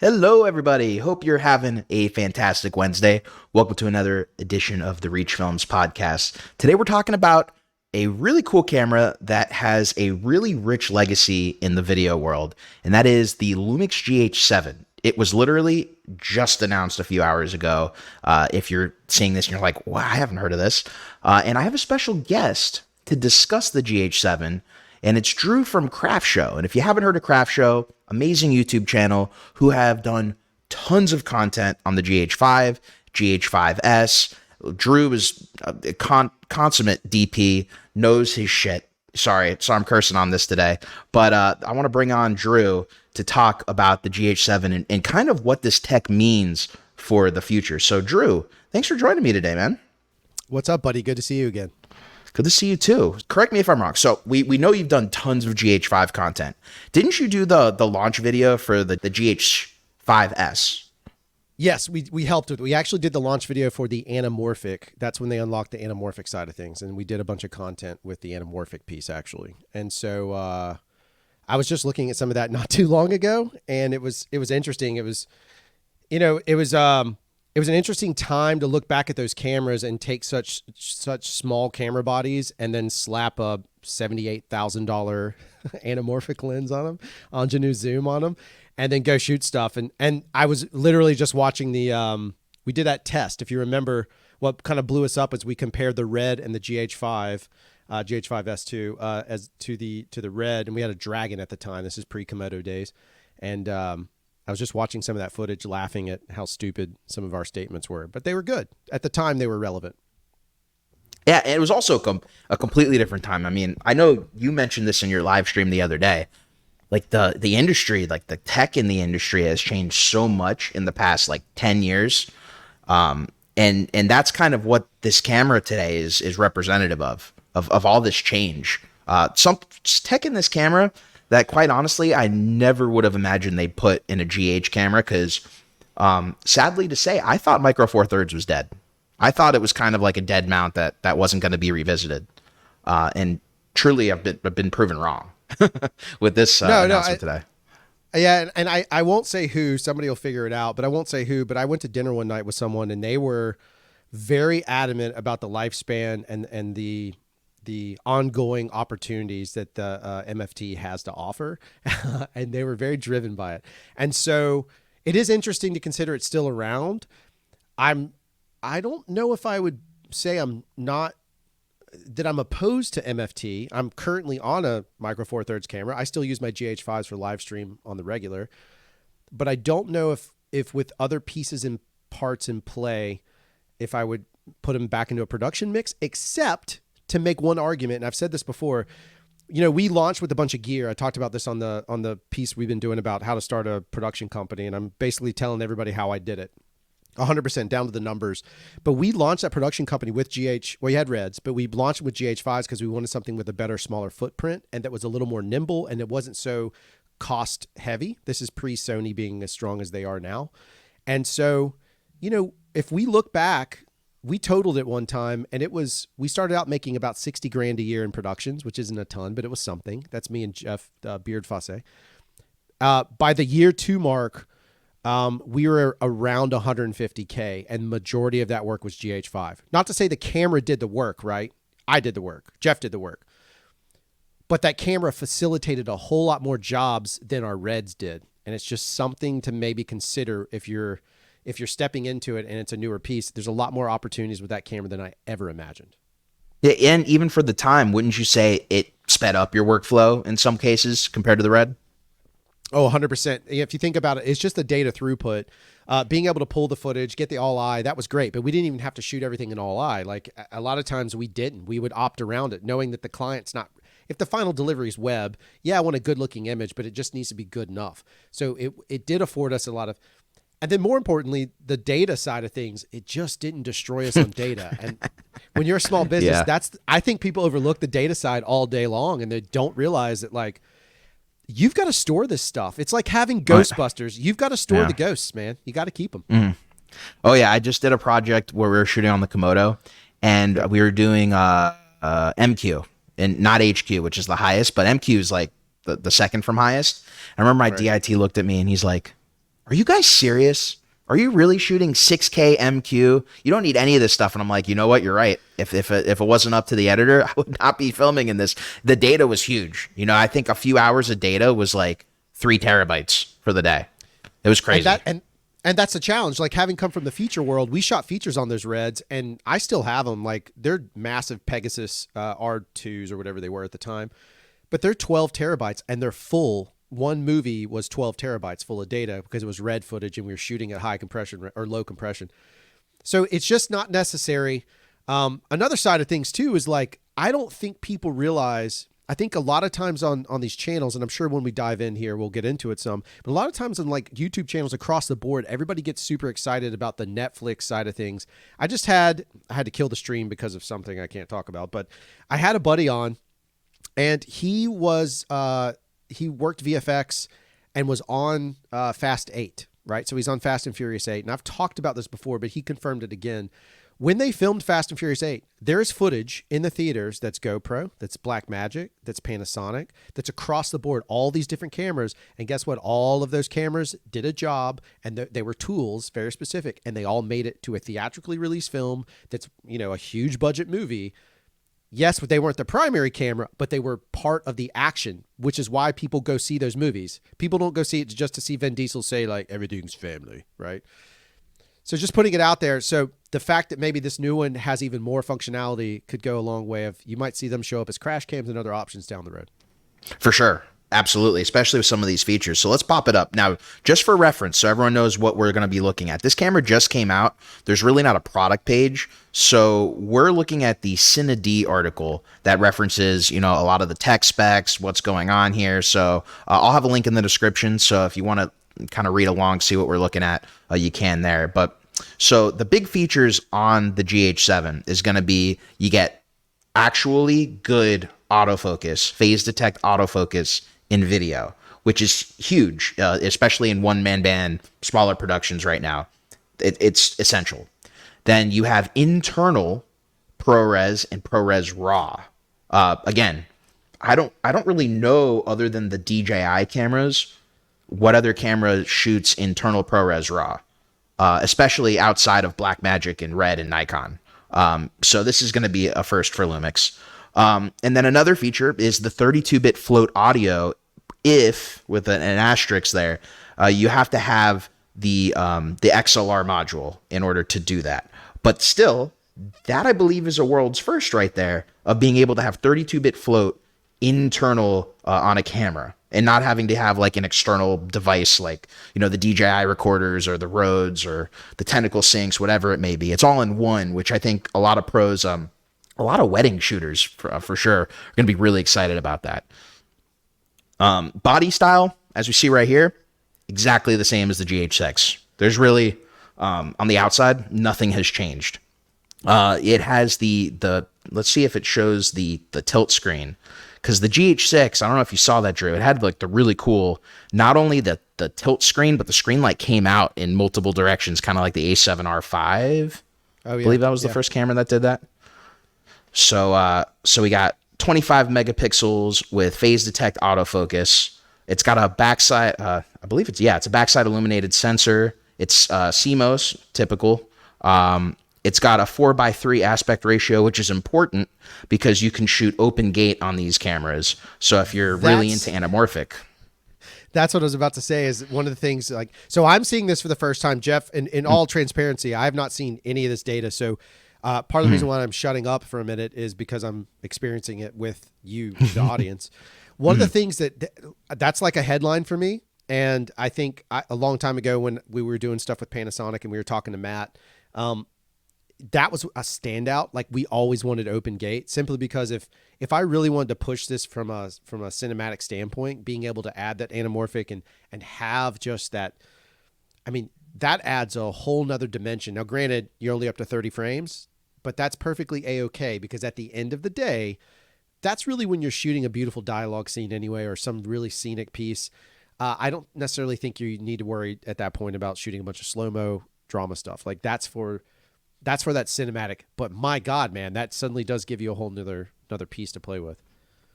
Hello, everybody. Hope you're having a fantastic Wednesday. Welcome to another edition of the Reach Films podcast. Today, we're talking about a really cool camera that has a really rich legacy in the video world, and that is the Lumix GH7. It was literally just announced a few hours ago. If you're seeing this and you're like, wow, I haven't heard of this. And I have a special guest to discuss the GH7, and it's Drew from Craft Show. And if you haven't heard of Craft Show, amazing YouTube channel who have done tons of content on the GH5, GH5S. Drew is a consummate DP, knows his shit. Sorry, so I'm cursing on this today. But I want to bring on Drew to talk about the GH7 and kind of what this tech means for the future. So Drew, thanks for joining me today, man. What's up, buddy? Good to see you again. Good to see you too. Correct me if I'm wrong. So we know you've done tons of GH5 content. Didn't you do the launch video for the GH5S? Yes, we helped with. We actually did the launch video for the anamorphic. That's when they unlocked the anamorphic side of things, and we did a bunch of content with the anamorphic piece actually. And so I was just looking at some of that not too long ago, and it was interesting. It was an interesting time to look back at those cameras and take such small camera bodies and then slap a $78,000 anamorphic lens on them, ingenue zoom on them, and then go shoot stuff. And I was literally just watching we did that test. If you remember, what kind of blew us up is we compared the Red and the GH5, GH5S2 as to the Red, and we had a Dragon at the time. This is pre-Komodo days, and I was just watching some of that footage, laughing at how stupid some of our statements were, but they were good. At the time, they were relevant. Yeah, and it was also a completely different time. I mean, I know you mentioned this in your live stream the other day. Like the industry, like the tech in the industry has changed so much in the past like 10 years. And that's kind of what this camera today is representative of all this change. Some tech in this camera that, quite honestly, I never would have imagined they'd put in a GH camera because, sadly to say, I thought Micro Four Thirds was dead. I thought it was kind of like a dead mount that wasn't going to be revisited. And truly, I've been proven wrong with this announcement today. Yeah, and I won't say who. Somebody will figure it out, but I won't say who. But I went to dinner one night with someone, and they were very adamant about the lifespan and the ongoing opportunities that the MFT has to offer. And they were very driven by it. And so it is interesting to consider it's still around. I don't know if I would say I'm opposed to MFT. I'm currently on a Micro Four Thirds camera. I still use my GH5s for live stream on the regular, but I don't know if with other pieces and parts in play, if I would put them back into a production mix, except to make one argument, and I've said this before, we launched with a bunch of gear. I talked about this on the piece we've been doing about how to start a production company, and I'm basically telling everybody how I did it, 100% down to the numbers. But we launched that production company with GH. Well, you had Reds, but we launched with GH5s because we wanted something with a better, smaller footprint, and that was a little more nimble, and it wasn't so cost heavy. This is pre-Sony being as strong as they are now. And so, if we look back, we totaled it one time, and we started out making about 60 grand a year in productions, which isn't a ton, but it was something. That's me and Jeff Beard Fosse. By the year 2 mark, we were around 150K, and majority of that work was GH5. Not to say the camera did the work, right? I did the work. Jeff did the work. But that camera facilitated a whole lot more jobs than our Reds did. And it's just something to maybe consider if you're stepping into it and it's a newer piece. There's a lot more opportunities with that camera than I ever imagined. Yeah, and even for the time, wouldn't you say it sped up your workflow in some cases compared to the Red? Oh, 100%. If you think about it, it's just the data throughput. Being able to pull the footage, get the all-eye, that was great, but we didn't even have to shoot everything in all-eye. Like, a lot of times we didn't. We would opt around it, knowing that the client's not... If the final delivery is web, yeah, I want a good-looking image, but it just needs to be good enough. So it did afford us a lot of... And then more importantly, the data side of things, it just didn't destroy us on data. And when you're a small business, I think people overlook the data side all day long, and they don't realize that, like, you've got to store this stuff. It's like having Ghostbusters. You've got to store the ghosts, man. You got to keep them. Mm. Oh yeah, I just did a project where we were shooting on the Komodo, and we were doing MQ and not HQ, which is the highest, but MQ is like the second from highest. I remember my DIT looked at me and he's like, are you guys serious? Are you really shooting 6K MQ? You don't need any of this stuff. And I'm like, you know what? You're right. If it wasn't up to the editor, I would not be filming in this. The data was huge. You know, I think a few hours of data was like 3 terabytes for the day. It was crazy. And that's a challenge. Like, having come from the feature world, we shot features on those Reds, and I still have them. Like, they're massive Pegasus R2s or whatever they were at the time, but they're 12 terabytes and they're full. One movie was 12 terabytes full of data because it was red footage and we were shooting at high compression or low compression. So it's just not necessary. Another side of things too is, like, I don't think people realize, I think a lot of times on these channels, and I'm sure when we dive in here, we'll get into it some, but a lot of times on like YouTube channels across the board, everybody gets super excited about the Netflix side of things. I had to kill the stream because of something I can't talk about, but I had a buddy on, and he worked VFX and was on Fast 8, right? So he's on Fast and Furious 8. And I've talked about this before, but he confirmed it again. When they filmed Fast and Furious 8, there's footage in the theaters that's GoPro, that's Blackmagic, that's Panasonic, that's across the board, all these different cameras. And guess what? All of those cameras did a job, and they were tools, very specific, and they all made it to a theatrically released film that's, you know, a huge budget movie. Yes, but they weren't the primary camera, but they were part of the action, which is why people go see those movies. People don't go see it just to see Vin Diesel say, like, everything's family, right? So just putting it out there. So the fact that maybe this new one has even more functionality could go a long way of, you might see them show up as crash cams and other options down the road. For sure. Absolutely, especially with some of these features. So let's pop it up. Now, just for reference, so everyone knows what we're going to be looking at. This camera just came out. There's really not a product page. So we're looking at the CineD article that references, you know, a lot of the tech specs, what's going on here. So I'll have a link in the description. So if you want to kind of read along, see what we're looking at, you can there. But so the big features on the GH7 is going to be, you get actually good autofocus, phase detect autofocus in video, which is huge, especially in one-man band, smaller productions right now. It's essential. Then you have internal ProRes and ProRes RAW. Again, I don't really know, other than the DJI cameras, what other camera shoots internal ProRes RAW, especially outside of Blackmagic and Red and Nikon. So this is going to be a first for Lumix. And then another feature is the 32-bit float audio. If, with an asterisk there, you have to have the XLR module in order to do that. But still, that I believe is a world's first right there, of being able to have 32-bit float internal on a camera, and not having to have like an external device like, you know, the DJI recorders or the Rhodes or the Tentacle Syncs, whatever it may be. It's all in one, which I think a lot of pros, a lot of wedding shooters for sure, are going to be really excited about that. Body style, as we see right here, exactly the same as the GH6. There's really, on the outside, nothing has changed. It has the let's see if it shows the tilt screen, because the GH6, I don't know if you saw that, Drew, it had like the really cool, not only the tilt screen, but the screen like came out in multiple directions, kind of like the A7 R5. Oh, yeah. I believe that was the first camera that did that. So we got 25 megapixels with phase detect autofocus. It's got a backside, I believe it's a backside illuminated sensor. It's CMOS, typical. It's got a 4:3 aspect ratio, which is important because you can shoot open gate on these cameras. So if you're really into anamorphic. That's what I was about to say, is one of the things, like, so I'm seeing this for the first time, Jeff, in all transparency. I have not seen any of this data. So part of the reason why I'm shutting up for a minute is because I'm experiencing it with you, the audience. One of the things that's like a headline for me. And I think a long time ago when we were doing stuff with Panasonic and we were talking to Matt, that was a standout. Like, we always wanted open gate, simply because if I really wanted to push this from a cinematic standpoint, being able to add that anamorphic and have just that, I mean, that adds a whole nother dimension. Now, granted, you're only up to 30 frames, but that's perfectly A-okay, because at the end of the day, that's really when you're shooting a beautiful dialogue scene anyway, or some really scenic piece. I don't necessarily think you need to worry at that point about shooting a bunch of slow-mo drama stuff. Like, that's for that cinematic. But my God, man, that suddenly does give you a whole another piece to play with.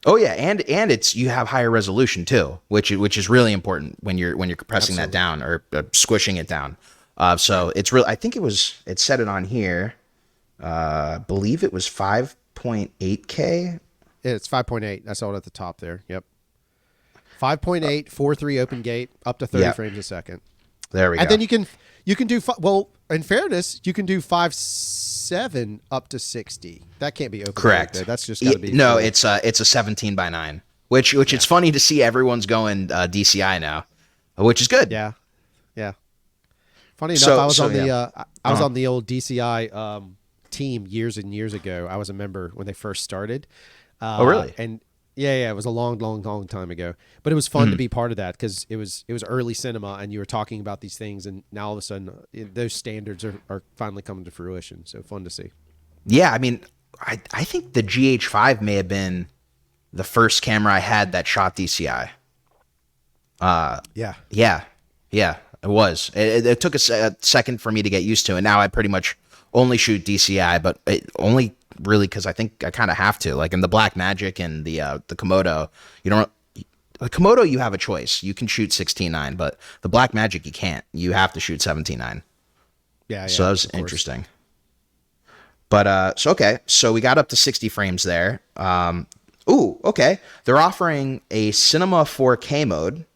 Oh yeah, and it's you have higher resolution too, which is really important when you're compressing that down or squishing it down. So it's real. I think it said it on here. I believe it was 5.8K. It's 5.8. I saw it at the top there. Yep. 5.8, 4.3 open gate, up to 30 frames a second. There we go. And then you can do well. In fairness, you can do 5.7 up to 60. That can't be open. Correct. Gate, that's just got to be. No, it's a 17:9, which it's funny to see everyone's going DCI now, which is good. Yeah. Funny enough, I was on the old DCI team years and years ago. I was a member when they first started. Oh, really? And yeah, it was a long time ago. But it was fun to be part of that because it was early cinema, and you were talking about these things, and now all of a sudden those standards are finally coming to fruition. So fun to see. Yeah, I mean, I think the GH5 may have been the first camera I had that shot DCI. Yeah, it was. It took a second for me to get used to, and now I pretty much only shoot DCI, but only really because I think I kind of have to. Like in the Blackmagic and the Komodo, the Komodo you have a choice. You can shoot 16:9, but the Blackmagic you can't. You have to shoot 17:9. Yeah. So that was interesting. But so we got up to 60 frames there. Okay. They're offering a Cinema 4K mode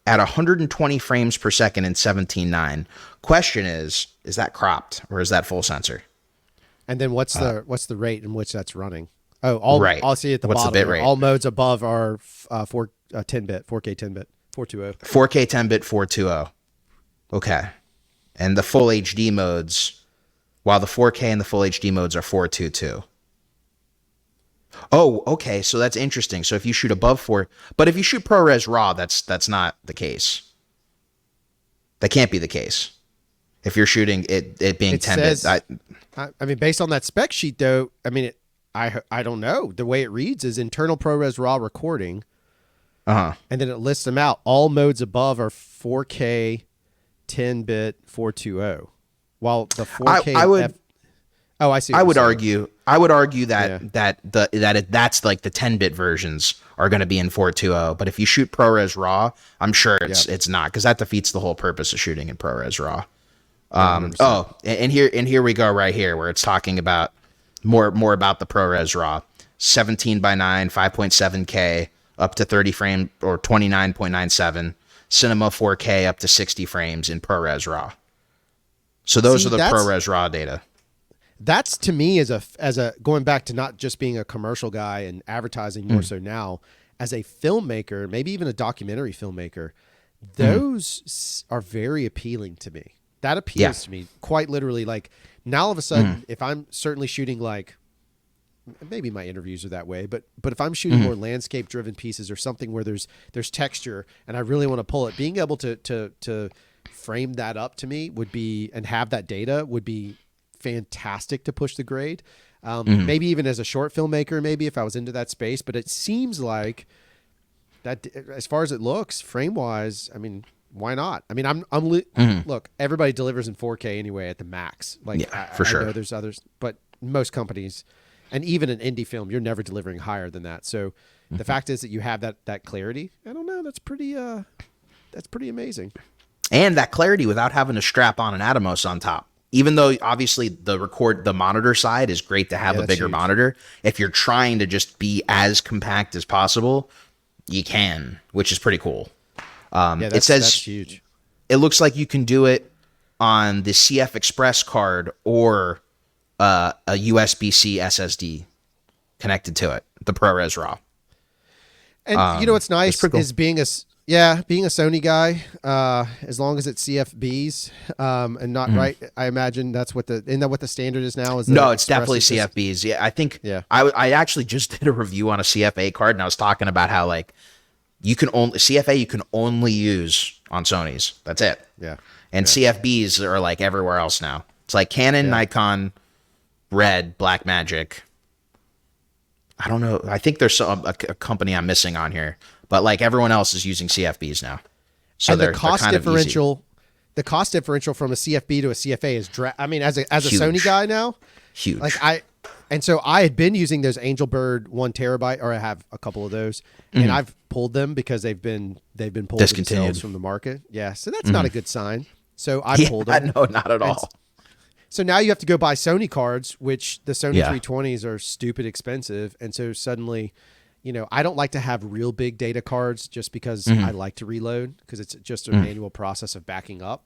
at 120 frames per second in 17:9. Question is that cropped or is that full sensor? And then what's the rate in which that's running? Oh, right. I'll see at the What's bottom. The bit rate? All modes above are 10-bit, 4K 10-bit, 420. 4K 10-bit 420. Okay. And the full HD modes, while the 4K and the full HD modes are 422. Oh, okay. So that's interesting. So if you shoot above 4, but if you shoot ProRes RAW, that's not the case. That can't be the case. If you're shooting it being 10-bit. I mean, based on that spec sheet, though, I mean, I don't know. The way it reads is internal ProRes RAW recording. And then it lists them out. All modes above are 4K 10-bit 420. While the 4K I see. I would argue that that's like the 10-bit versions are going to be in 420, but if you shoot ProRes RAW, I'm sure it's not, because that defeats the whole purpose of shooting in ProRes RAW. And here we go right here where it's talking about more about the ProRes RAW. 17:9, 5.7K up to 30 frame or 29.97. Cinema 4K up to 60 frames in ProRes RAW. So those are the ProRes RAW data. That's, to me, as a going back to not just being a commercial guy and advertising more so now, as a filmmaker, maybe even a documentary filmmaker, those are very appealing to me. That appeals to me quite literally. Like now all of a sudden, if I'm certainly shooting, like maybe my interviews are that way, but if I'm shooting more landscape driven pieces or something where there's texture and I really want to pull it, being able to frame that up to me would be, and have that data would be fantastic to push the grade. Maybe even as a short filmmaker, maybe if I was into that space, but it seems like that as far as it looks frame wise, I mean, why not? I mean, look, everybody delivers in 4K anyway at the max. Like for sure. I know there's others, but most companies, and even an indie film, you're never delivering higher than that. So the fact is that you have that clarity. I don't know. That's pretty amazing. And that clarity without having to strap on an Atomos on top. Even though obviously the monitor side is great to have a bigger monitor, if you're trying to just be as compact as possible, you can, which is pretty cool. It says that's huge. It looks like you can do it on the CF Express card or a USB-C SSD connected to it, the ProRes RAW. And you know what's nice is being a Sony guy, as long as it's CFBs and not right. I imagine isn't that what the standard is now? No, it's definitely CFBs. Yeah, I think. Yeah, I actually just did a review on a CFA card, and I was talking about how like you can only use on Sonys. That's it. Yeah, and CFBs are like everywhere else now. It's like Canon, Nikon, Red, Blackmagic. I don't know. I think there's a company I'm missing on here. But like everyone else is using CFBs now, so the cost differential from a CFB to a CFA is I mean, as a Sony guy now, huge. Like And so I had been using those Angelbird 1 TB, or I have a couple of those, and I've pulled them because they've been pulled themselves from the market. Yeah, so that's not a good sign. So I pulled them. No, not at all. So now you have to go buy Sony cards, which the Sony 320s are stupid expensive. And so suddenly, I don't like to have real big data cards just because I like to reload, because it's just a manual process of backing up.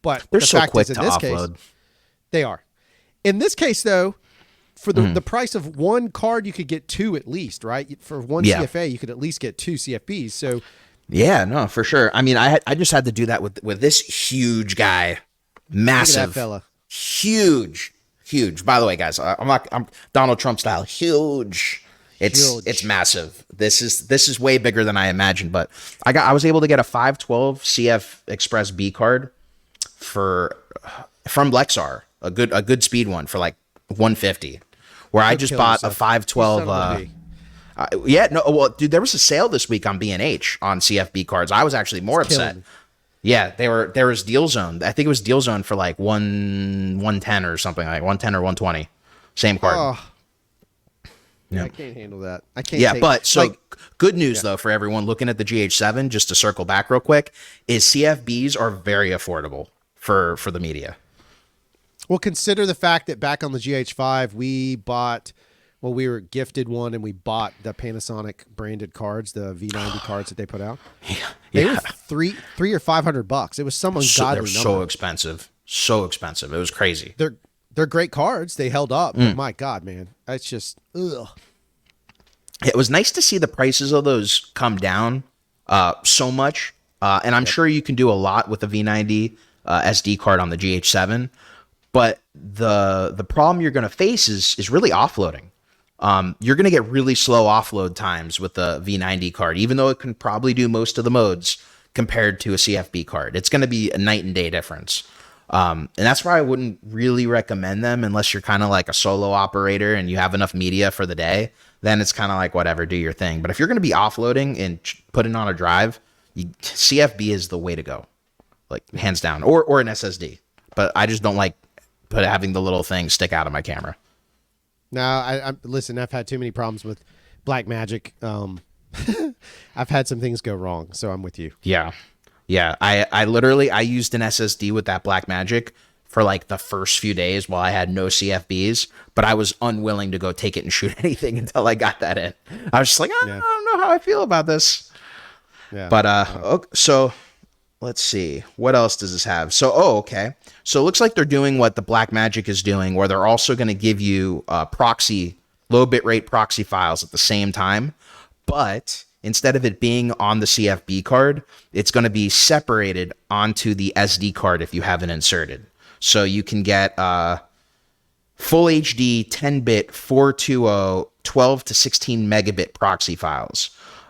But they're so quick to offload. They are. In this case, though, for the price of one card, you could get two at least, right? For one CFA, you could at least get two CFBs. So, yeah, no, for sure. I mean, I just had to do that with this huge guy, massive, look at that fella. Huge. By the way, guys, I'm Donald Trump style, huge. It's massive. This is way bigger than I imagined. But I was able to get a 512 CF Express B card from Lexar, a good speed one for like 150. Where I just bought a 512. Dude, there was a sale this week on B&H on CFB cards. I was actually more upset. Yeah, there was Deal Zone. I think it was Deal Zone for like 110 or something, like 110 or 120. Same card. Oh. Yeah, I can't handle that. I can't. Good news though for everyone looking at the GH7, just to circle back real quick, is CFBs are very affordable for the media. Well, consider the fact that back on the GH5, we were gifted one, and we bought the Panasonic branded cards, the V90 cards that they put out. They were $300 or $500. It was some ungodly number. So expensive. It was crazy. They're great cards. They held up. But my God, man, it's just ugh. It was nice to see the prices of those come down so much, and I'm sure you can do a lot with the V90 SD card on the GH7. But the problem you're going to face is really offloading. You're going to get really slow offload times with the V90 card, even though it can probably do most of the modes compared to a CFB card. It's going to be a night and day difference. And that's why I wouldn't really recommend them unless you're kind of like a solo operator and you have enough media for the day. Then it's kind of like, whatever, do your thing. But if you're going to be offloading and putting on a drive, CFB is the way to go, like hands down, or an SSD. But I just don't like having the little thing stick out of my camera. No, listen, I've had too many problems with Blackmagic. I've had some things go wrong, so I'm with you. Yeah. I used an SSD with that Blackmagic for like the first few days while I had no CFBs, but I was unwilling to go take it and shoot anything until I got that in. I was just like, I don't know how I feel about this. Yeah. But so let's see. What else does this have? So, okay. So it looks like they're doing what the Blackmagic is doing, where they're also going to give you proxy, low bitrate proxy files at the same time. But instead of it being on the CFB card, it's going to be separated onto the SD card if you have it inserted. So you can get full HD 10-bit 420 12 to 16 megabit proxy files.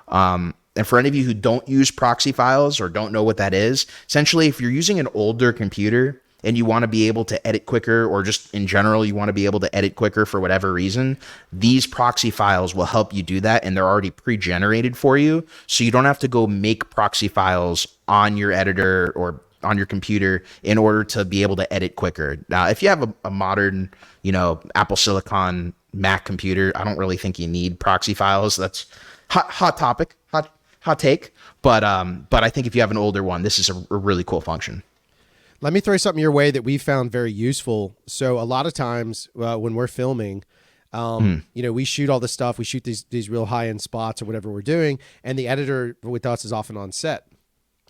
And for any of you who don't use proxy files or don't know what that is, essentially if you're using an older computer and you want to be able to edit quicker, or just in general you want to be able to edit quicker for whatever reason, these proxy files will help you do that, and they're already pre-generated for you, so you don't have to go make proxy files on your editor or on your computer in order to be able to edit quicker. Now, if you have a modern, Apple Silicon Mac computer, I don't really think you need proxy files. That's hot topic, hot take. But I think if you have an older one, this is a really cool function. Let me throw something your way that we found very useful. So a lot of times when we're filming, we shoot all this stuff. We shoot these real high-end spots or whatever we're doing, and the editor with us is often on set.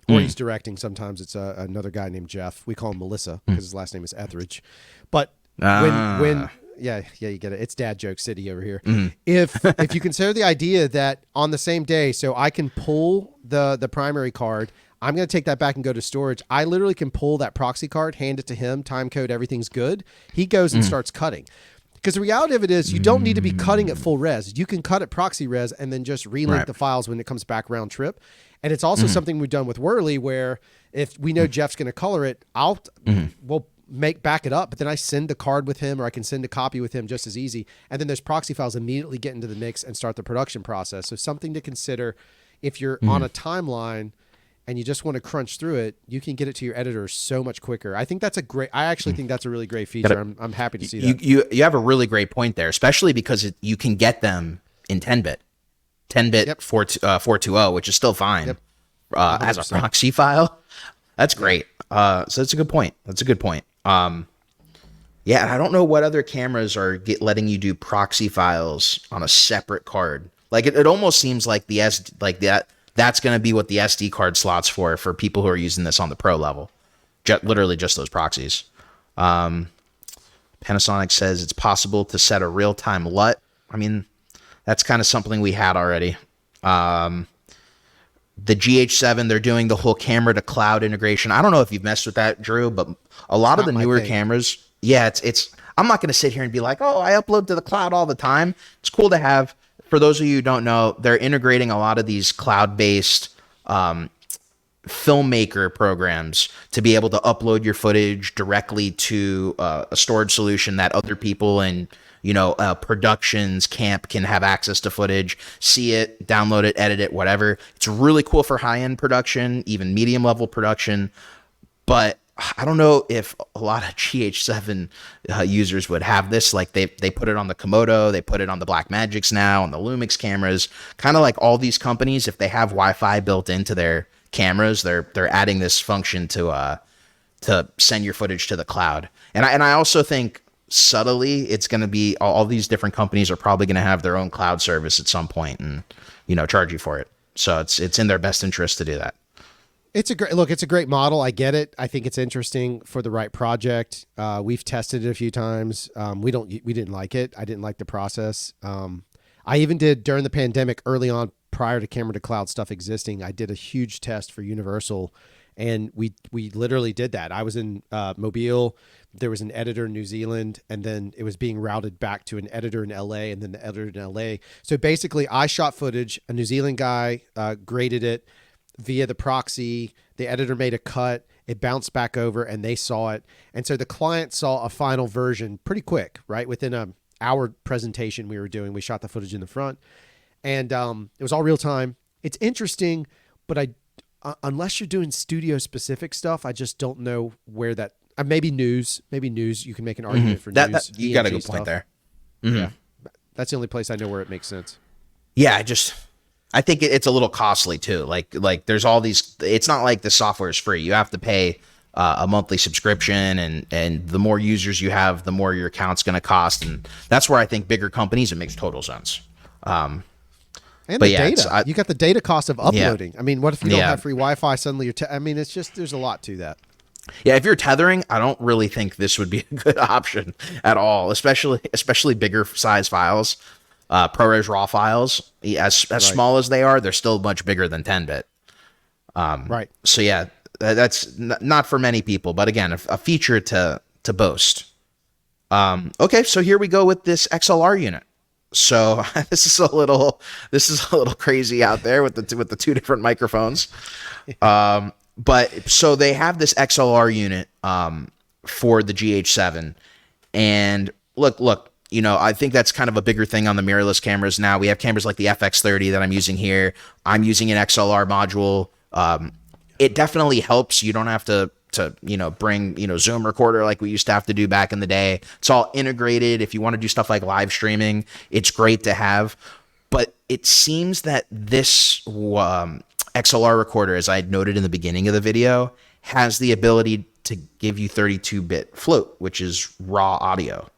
Or he's directing. Sometimes it's another guy named Jeff. We call him Melissa because his last name is Etheridge. But when you get it. It's dad joke city over here. If you consider the idea that on the same day, so I can pull the primary card, I'm going to take that back and go to storage. I literally can pull that proxy card, hand it to him, time code, everything's good. He goes and starts cutting. Because the reality of it is you don't need to be cutting at full res. You can cut at proxy res and then just relink the files when it comes back round trip. And it's also something we've done with Whirly, where if we know Jeff's going to color it, we'll back it up, but then I send the card with him, or I can send a copy with him just as easy. And then those proxy files immediately get into the mix and start the production process. So something to consider if you're on a timeline and you just want to crunch through it, you can get it to your editor so much quicker. I actually think that's a really great feature. I'm happy to see that. You have a really great point there, especially because you can get them in 10-bit. 10-bit Yep. 420, which is still fine. Yep. As a proxy file. That's great. So that's a good point. Yeah, and I don't know what other cameras are letting you do proxy files on a separate card. Like it almost seems like that's going to be what the SD card slots for people who are using this on the pro level. Literally just those proxies. Panasonic says it's possible to set a real-time LUT. I mean, that's kind of something we had already. The GH7, they're doing the whole camera to cloud integration. I don't know if you've messed with that, Drew, but a lot of the newer cameras, it's I'm not going to sit here and be like, oh, I upload to the cloud all the time. It's cool to have. For those of you who don't know, they're integrating a lot of these cloud-based filmmaker programs to be able to upload your footage directly to a storage solution that other people in productions camp can have access to footage, see it, download it, edit it, whatever. It's really cool for high-end production, even medium level production, but I don't know if a lot of GH7 users would have this. Like they put it on the Komodo, they put it on the Blackmagics now, on the Lumix cameras. Kind of like all these companies, if they have Wi-Fi built into their cameras, they're adding this function to send your footage to the cloud. And I also think subtly it's going to be all these different companies are probably going to have their own cloud service at some point and charge you for it. So it's in their best interest to do that. It's a great model. I get it. I think it's interesting for the right project. We've tested it a few times. We didn't like it. I didn't like the process. I even did during the pandemic early on, prior to camera to cloud stuff existing, I did a huge test for Universal, and we literally did that. I was in Mobile. There was an editor in New Zealand, and then it was being routed back to an editor in LA, and then the editor in LA. So basically, I shot footage. A New Zealand guy graded it via the proxy. The editor made a cut, it bounced back over, and they saw it. And so the client saw a final version pretty quick, right? Within an hour presentation we were doing, we shot the footage in the front, and it was all real time. It's interesting, but unless you're doing studio specific stuff, I just don't know where that, maybe news, you can make an argument for news. That you got a good point there. Mm-hmm. Yeah. That's the only place I know where it makes sense. Yeah, I think it's a little costly too. Like there's all these. It's not like the software is free. You have to pay a monthly subscription, and the more users you have, the more your account's going to cost. And that's where I think bigger companies, it makes total sense. And the data. You got the data cost of uploading. Yeah. I mean, what if you don't have free Wi-Fi? Suddenly you're. I mean, it's just there's a lot to that. Yeah, if you're tethering, I don't really think this would be a good option at all, especially bigger size files. ProRes RAW files, as small as they are, they're still much bigger than 10-bit. Right. So yeah, that's not for many people, but again, a feature to boast. Okay, so here we go with this XLR unit. So this is a little crazy out there with the two different microphones. But so they have this XLR unit for the GH7, and look. I think that's kind of a bigger thing on the mirrorless cameras now. We have cameras like the FX30 that I'm using here. I'm using an XLR module. It definitely helps. You don't have to bring, Zoom recorder like we used to have to do back in the day. It's all integrated. If you want to do stuff like live streaming, it's great to have. But it seems that this XLR recorder, as I had noted in the beginning of the video, has the ability to give you 32-bit float, which is raw audio.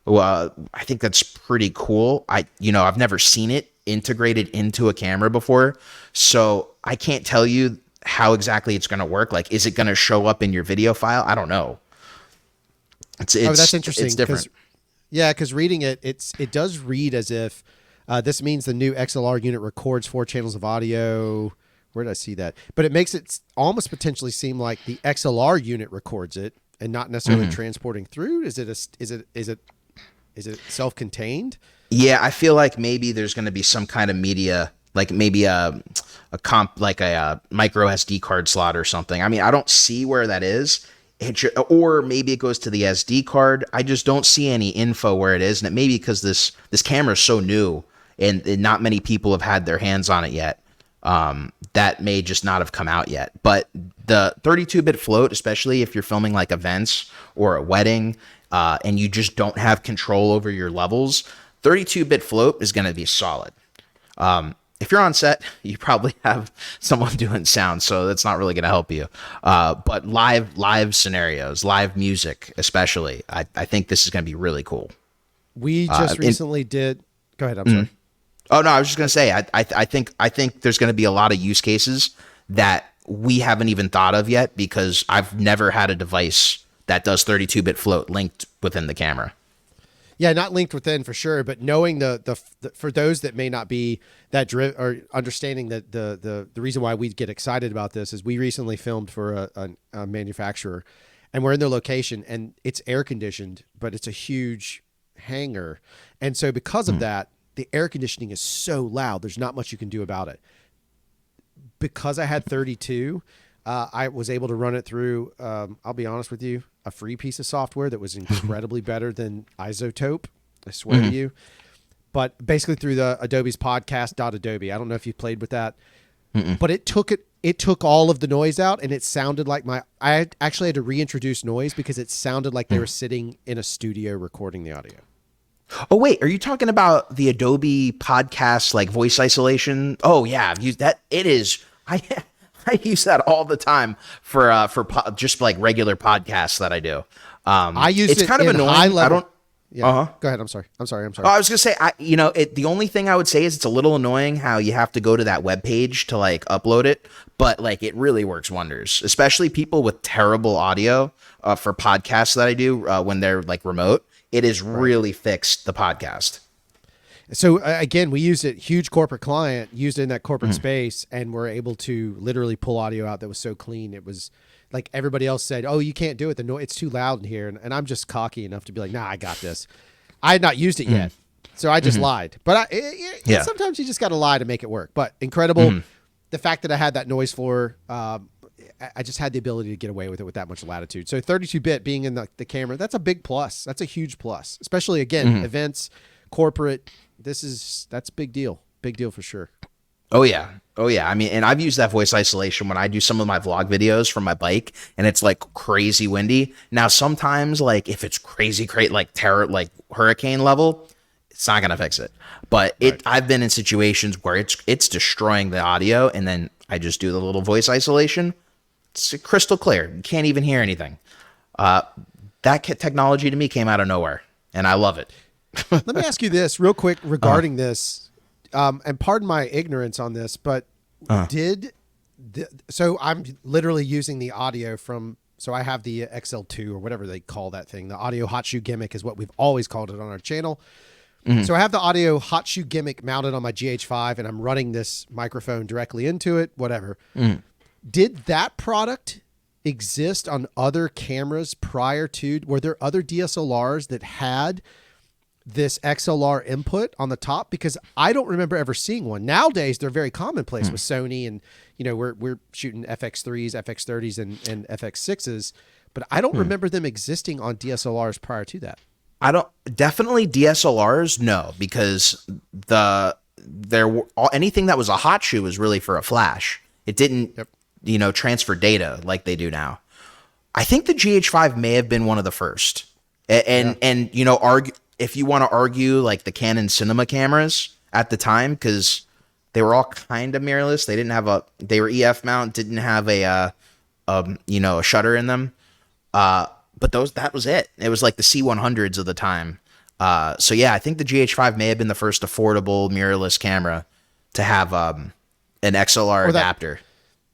Well, I think that's pretty cool. I've never seen it integrated into a camera before, so I can't tell you how exactly it's going to work. Like, is it going to show up in your video file? I don't know. That's interesting. It's different. Because reading it, it does read as if this means the new XLR unit records 4 channels of audio. Where did I see that? But it makes it almost potentially seem like the XLR unit records it and not necessarily transporting through. Is it self-contained? Yeah, I feel like maybe there's going to be some kind of media, like maybe a micro SD card slot or something. I mean, I don't see where that is. Or maybe it goes to the SD card. I just don't see any info where it is, and it may be because this camera is so new and not many people have had their hands on it yet. that may just not have come out yet. But the 32-bit float, especially if you're filming like events or a wedding, and you just don't have control over your levels, 32-bit float is going to be solid. If you're on set, you probably have someone doing sound, so that's not really going to help you. But live scenarios, live music especially, I think this is going to be really cool. We just recently did. Go ahead. I'm sorry. Oh no, I was just going to say, I think there's going to be a lot of use cases that we haven't even thought of yet, because I've never had a device that does 32-bit float linked within the camera. Yeah, not linked within for sure, but knowing the for those that may not be that or understanding that the reason why we get excited about this is we recently filmed for a manufacturer, and we're in their location and it's air conditioned, but it's a huge hangar, and so because of that, the air conditioning is so loud. There's not much you can do about it. Because I had 32, I was able to run it through. I'll be honest with you, a free piece of software that was incredibly better than Isotope. I swear to you. But basically through the Adobe's podcast.adobe. I don't know if you've played with that, but it took all of the noise out, and it sounded like I actually had to reintroduce noise because it sounded like they were sitting in a studio recording the audio. Oh wait, are you talking about the Adobe podcast like voice isolation? Oh yeah, I've used that. It is I use that all the time for just like regular podcasts that I do. I use it's it kind of annoying. High level. I don't. Yeah. Go ahead. I'm sorry. Oh, I was gonna say, the only thing I would say is it's a little annoying how you have to go to that web page to like upload it, but like it really works wonders, especially people with terrible audio for podcasts that I do when they're like remote. It has really fixed the podcast. So again, we used it, huge corporate client, used it in that corporate space, and we're able to literally pull audio out that was so clean. It was like everybody else said, oh, you can't do it. It's too loud in here. And I'm just cocky enough to be like, nah, I got this. I had not used it yet. So I just lied. But sometimes you just got to lie to make it work. But incredible. The fact that I had that noise floor, I just had the ability to get away with it with that much latitude. So 32-bit being in the camera, that's a big plus. That's a huge plus, especially again, events, corporate. That's a big deal. Big deal for sure. Oh yeah. I mean, and I've used that voice isolation when I do some of my vlog videos from my bike and it's like crazy windy. Now, sometimes like if it's crazy, like terror, like hurricane level, it's not going to fix it. But I've been in situations where it's destroying the audio, and then I just do the little voice isolation. It's crystal clear. You can't even hear anything. That technology to me came out of nowhere, and I love it. Let me ask you this real quick regarding this, and pardon my ignorance on this, but so I'm literally using the audio from, so I have the XL2 or whatever they call that thing. The audio hot shoe gimmick is what we've always called it on our channel. So I have the audio hot shoe gimmick mounted on my GH5, and I'm running this microphone directly into it, whatever. Did that product exist on other cameras prior to, were there other DSLRs that had this XLR input on the top? Because I don't remember ever seeing one. Nowadays, they're very commonplace with Sony, and we're shooting FX3s, FX30s, and FX6s, but I don't remember them existing on DSLRs prior to that. Definitely DSLRs, no, because anything that was a hot shoe was really for a flash. It didn't, transfer data like they do now. I think the GH5 may have been one of the first. And if you want to argue like the Canon cinema cameras at the time, because they were all kind of mirrorless. They didn't have they were EF mount, didn't have a shutter in them. But that was it. It was like the C100s of the time. So yeah, I think the GH5 may have been the first affordable mirrorless camera to have an XLR adapter.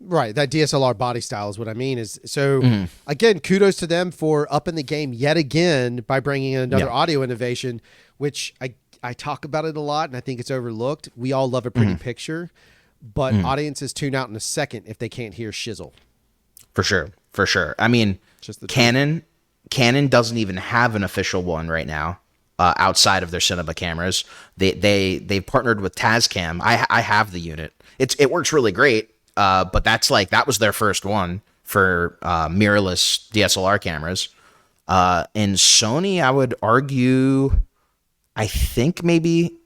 Right, that DSLR body style is what I mean. Again, kudos to them for upping the game yet again by bringing in another audio innovation, which I talk about it a lot, and I think it's overlooked. We all love a pretty picture, but audiences tune out in a second if they can't hear shizzle. For sure. I mean, Canon doesn't even have an official one right now outside of their cinema cameras. They've partnered with Tascam. I have the unit. It works really great. But that was their first one for mirrorless DSLR cameras. And Sony, I would argue, I think maybe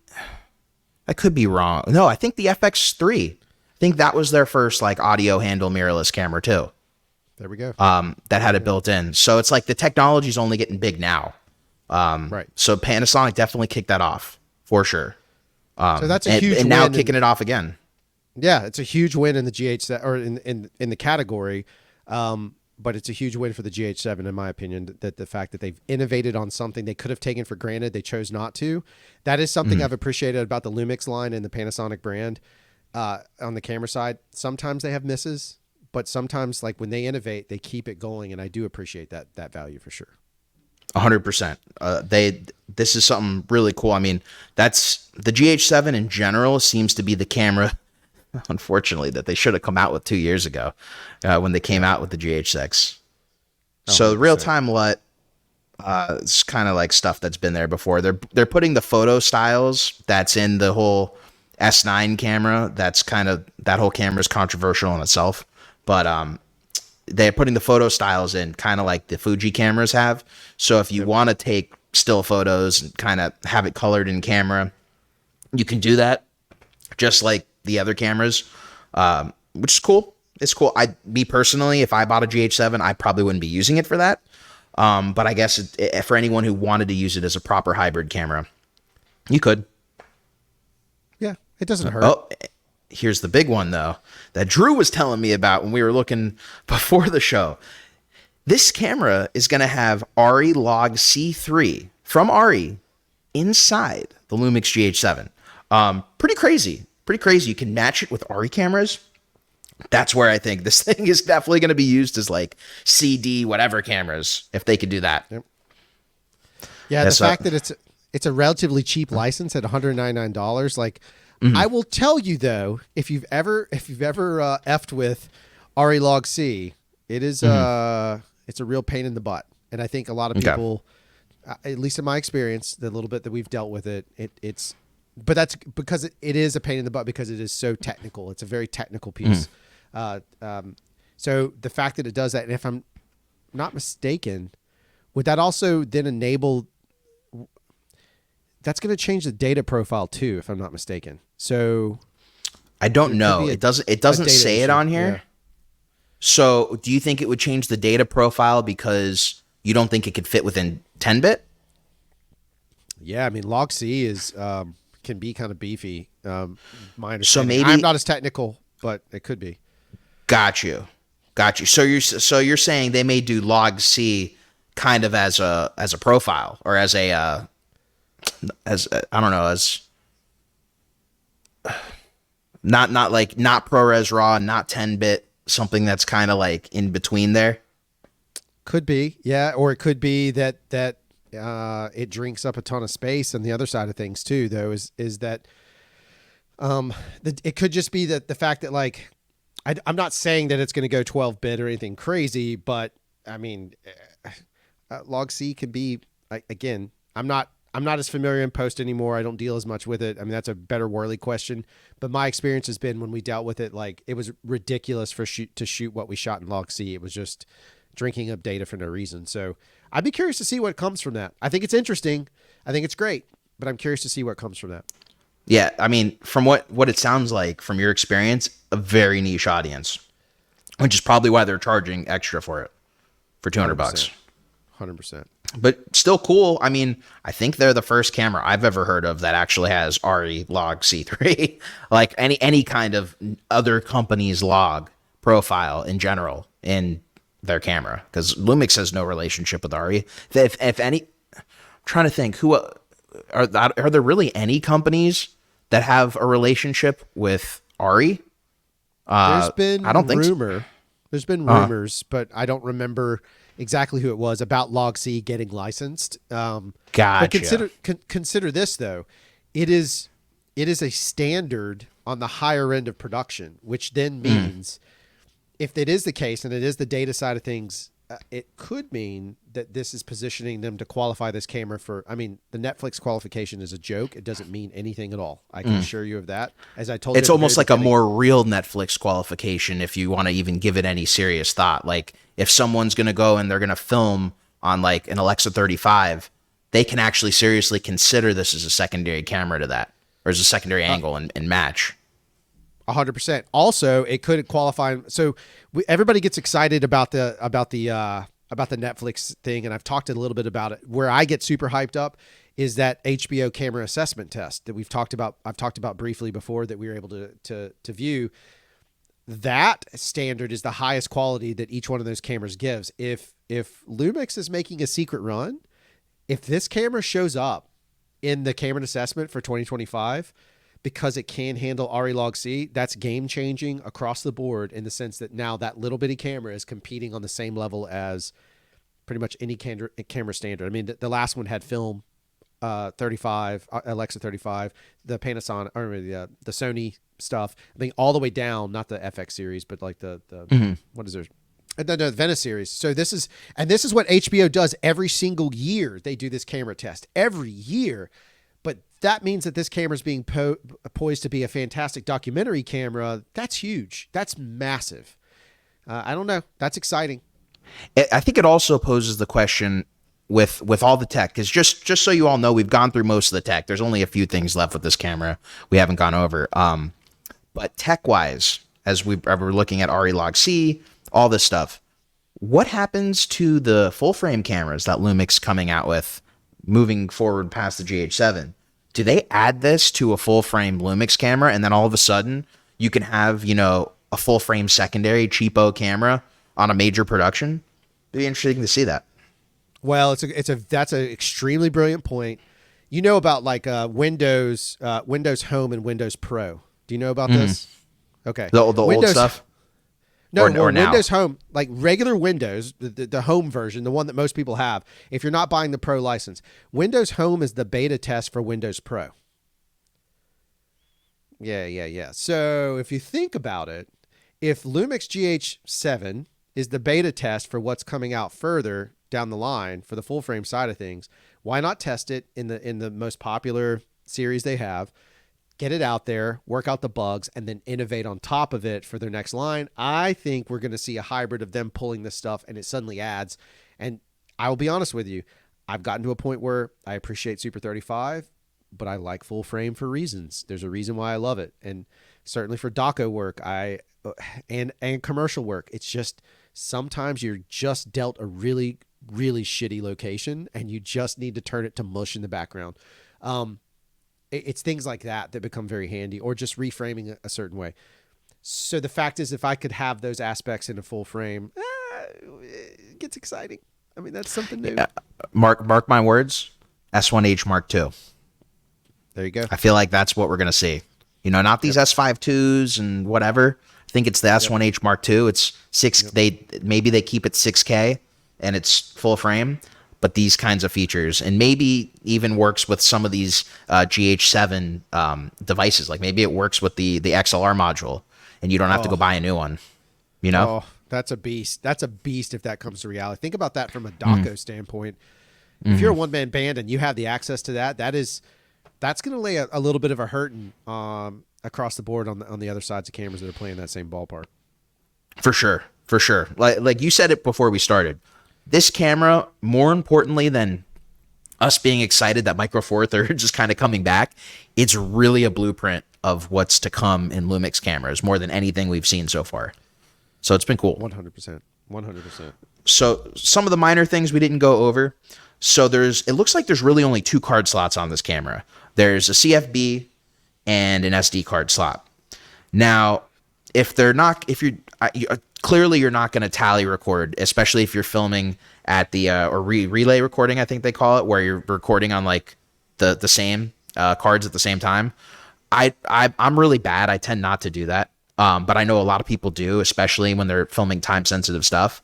I could be wrong. No, I think the FX3. I think that was their first like audio handle mirrorless camera too. There we go. That had it built in. So it's like the technology's only getting big now. Right. So Panasonic definitely kicked that off for sure. So that's a huge and now win kicking it off again. Yeah, it's a huge win in the GH7 or in the category. But it's a huge win for the GH7 in my opinion, that the fact that they've innovated on something they could have taken for granted, they chose not to. That is something I've appreciated about the Lumix line and the Panasonic brand on the camera side. Sometimes they have misses, but sometimes like when they innovate, they keep it going, and I do appreciate that value for sure. 100%. This is something really cool. I mean, that's the GH7 in general seems to be the camera, unfortunately, that they should have come out with 2 years ago when they came out with the GH6. So real time LUT, it's kind of like stuff that's been there before. They're putting the photo styles that's in the whole S9 camera. That's kind of, that whole camera is controversial in itself, but they're putting the photo styles in kind of like the Fuji cameras have. So if you want to take still photos and kind of have it colored in camera, you can do that just like the other cameras, which is cool. It's cool. Me personally, if I bought a GH7, I probably wouldn't be using it for that. But I guess for anyone who wanted to use it as a proper hybrid camera, you could. Yeah, it doesn't hurt. Oh, here's the big one, though, that Drew was telling me about when we were looking before the show. This camera is going to have Arri Log C3 from Arri inside the Lumix GH7. Pretty crazy. Pretty crazy. You can match it with Arri cameras. That's where I think this thing is definitely going to be used as like CD whatever cameras, if they could do that. Yep. Yeah, the fact that it's a relatively cheap license at $199, like, I will tell you though, if you've ever effed with Arri Log C, it is it's a real pain in the butt, and I think a lot of people, at least in my experience, the little bit that we've dealt with it's, but that's because it is a pain in the butt because it is so technical. It's a very technical piece. So the fact that it does that, and if I'm not mistaken, would that also then enable? That's going to change the data profile too, if I'm not mistaken. So I don't know. It doesn't say it on here. Yeah. So do you think it would change the data profile because you don't think it could fit within 10-bit? Yeah, I mean, Log C is can be kind of beefy. My understanding. So maybe I'm not as technical, but it could be. Got you. So you're saying they may do Log C kind of as a profile, or as a I don't know, as not ProRes RAW, not 10-bit, something that's kind of like in between there. Could be, yeah, or it could be that it drinks up a ton of space. And the other side of things too, though, is that it could just be that the fact that, like, I'm not saying that it's going to go 12-bit or anything crazy, but I mean, Log C can be, again, I'm not as familiar in post anymore. I don't deal as much with it. I mean, that's a better Worley question. But my experience has been when we dealt with it, like, it was ridiculous to shoot what we shot in Log C. It was just drinking up data for no reason. So I'd be curious to see what comes from that. I think it's interesting. I think it's great, but I'm curious to see what comes from that. Yeah, I mean, from what it sounds like from your experience, a very niche audience, which is probably why they're charging extra for it, for $200. 100%. But still cool. I mean, I think they're the first camera I've ever heard of that actually has Arri Log C3. Like any kind of other company's log profile in general in their camera, because Lumix has no relationship with Arri. If any, I'm trying to think, who are there really any companies that have a relationship with Arri? There's been I don't think rumor. So. There's been rumors, but I don't remember exactly who it was about Log C getting licensed. Gotcha. But consider this though, it is a standard on the higher end of production, which then means if it is the case and it is the data side of things, it could mean that this is positioning them to qualify this camera for, I mean, the Netflix qualification is a joke. It doesn't mean anything at all. I can assure you of that. As I told you, it's almost like a more real Netflix qualification if you want to even give it any serious thought. Like if someone's going to go and they're going to film on like an Alexa 35, they can actually seriously consider this as a secondary camera to that, or as a secondary angle and match. 100%. Also, it could qualify. So everybody gets excited about the Netflix thing, and I've talked a little bit about it. Where I get super hyped up is that HBO camera assessment test that we've talked about. I've talked about briefly before that we were able to view. That standard is the highest quality that each one of those cameras gives. If Lumix is making a secret run, if this camera shows up in the camera assessment for 2025, because it can handle Arri Log C, that's game changing across the board in the sense that now that little bitty camera is competing on the same level as pretty much any camera standard. I mean, the last one had film 35, Alexa 35, the Panasonic, or the Sony stuff. I mean, all the way down, not the FX series, but like the what is there? The Venice series. So this is what HBO does every single year. They do this camera test every year. But that means that this camera is being poised to be a fantastic documentary camera. That's huge. That's massive. I don't know. That's exciting. I think it also poses the question with all the tech, because just so you all know, we've gone through most of the tech. There's only a few things left with this camera we haven't gone over. But tech-wise, as we're looking at Arri Log C, all this stuff, what happens to the full-frame cameras that Lumix coming out with moving forward past the GH7? Do they add this to a full-frame Lumix camera, and then all of a sudden you can have, a full-frame secondary cheapo camera on a major production? It'd be interesting to see that. Well, that's an extremely brilliant point. You know about like Windows Home and Windows Pro. Do you know about this? Okay. The old stuff? No, or now? Windows Home, like regular Windows, the home version, the one that most people have. If you're not buying the Pro license, Windows Home is the beta test for Windows Pro. Yeah. So if you think about it, if Lumix GH7 is the beta test for what's coming out further down the line for the full frame side of things, why not test it in the most popular series they have? Get it out there, work out the bugs, and then innovate on top of it for their next line. I think we're going to see a hybrid of them pulling this stuff, and it suddenly adds. And I will be honest with you, I've gotten to a point where I appreciate Super 35, but I like full frame for reasons. There's a reason why I love it, and certainly for doco work, and commercial work. It's just sometimes you're just dealt a really, really shitty location, and you just need to turn it to mush in the background. It's things like that become very handy, or just reframing a certain way. So the fact is, if I could have those aspects in a full frame, it gets exciting. I mean, that's something new. Mark my words, S1H Mark II. There you go. I feel like that's what we're going to see. Not these S5 IIs and whatever. I think it's the S1H Mark II. It's 6. Maybe they keep it 6K and it's full frame. But these kinds of features, and maybe even works with some of these GH7 devices. Like maybe it works with the XLR module, and you don't have to go buy a new one. Oh, that's a beast. That's a beast if that comes to reality. Think about that from a doco standpoint. If you're a one-man band and you have the access to that's going to lay a little bit of a hurting across the board on the other sides of cameras that are playing that same ballpark. For sure. Like you said it before we started. This camera, more importantly than us being excited that Micro Four Thirds is kind of coming back, it's really a blueprint of what's to come in Lumix cameras, more than anything we've seen so far. So it's been cool. 100%. So some of the minor things we didn't go over. So it looks like there's really only 2 card slots on this camera. There's a CFB and an SD card slot. Now, clearly you're not going to tally record, especially if you're filming at the relay recording, I think they call it, where you're recording on like the same cards at the same time. I'm really bad. I tend not to do that. But I know a lot of people do, especially when they're filming time sensitive stuff.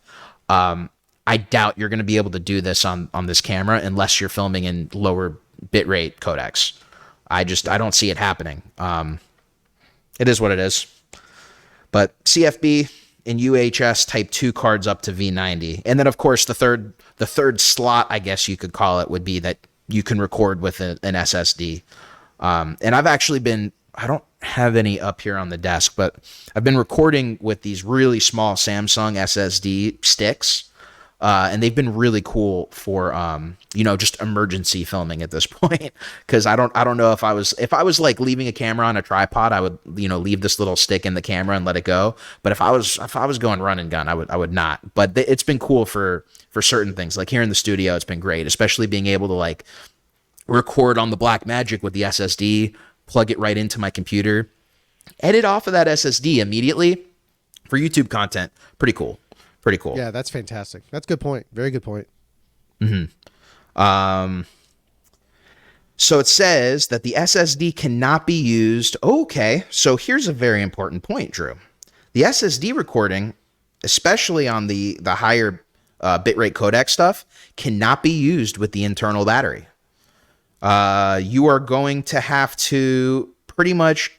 I doubt you're going to be able to do this on this camera unless you're filming in lower bitrate codecs. I don't see it happening. It is what it is. But CFB and UHS Type 2 cards up to V90. And then, of course, the third slot, I guess you could call it, would be that you can record with an SSD. And I've actually I don't have any up here on the desk, but I've been recording with these really small Samsung SSD sticks. And they've been really cool for just emergency filming at this point. Because I don't know if I was like leaving a camera on a tripod, I would leave this little stick in the camera and let it go. But if I was going run and gun, I would not. But it's been cool for certain things. Like here in the studio, it's been great, especially being able to like record on the Blackmagic with the SSD, plug it right into my computer, edit off of that SSD immediately for YouTube content. Pretty cool. Yeah, that's fantastic. That's a good point. Very good point. So it says that the SSD cannot be used. Okay, so here's a very important point, Drew. The SSD recording, especially on the higher bitrate codec stuff, cannot be used with the internal battery. You are going to have to pretty much,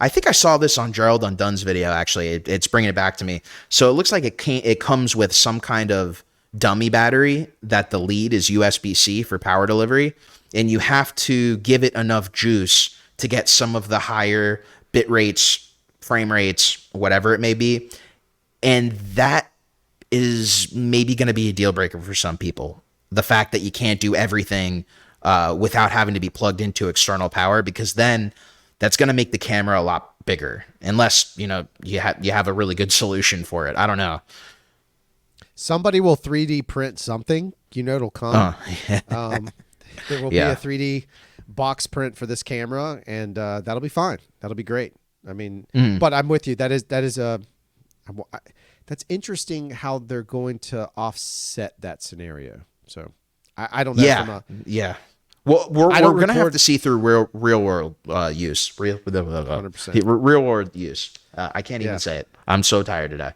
I think I saw this on Gerald Undone's video, actually. It's bringing it back to me. So it looks like it comes with some kind of dummy battery that the lead is USB-C for power delivery, and you have to give it enough juice to get some of the higher bit rates, frame rates, whatever it may be. And that is maybe going to be a deal breaker for some people. The fact that you can't do everything without having to be plugged into external power, because then that's going to make the camera a lot bigger, unless you have a really good solution for it. I don't know. Somebody will 3D print something. It'll come. There will be a 3D box print for this camera, and that'll be fine. That'll be great. I mean, but I'm with you. That's interesting how they're going to offset that scenario. So I don't know. Yeah. Well, we're going to have to see through real world use. Real 100%. Real world use. I can't even say it. I'm so tired today.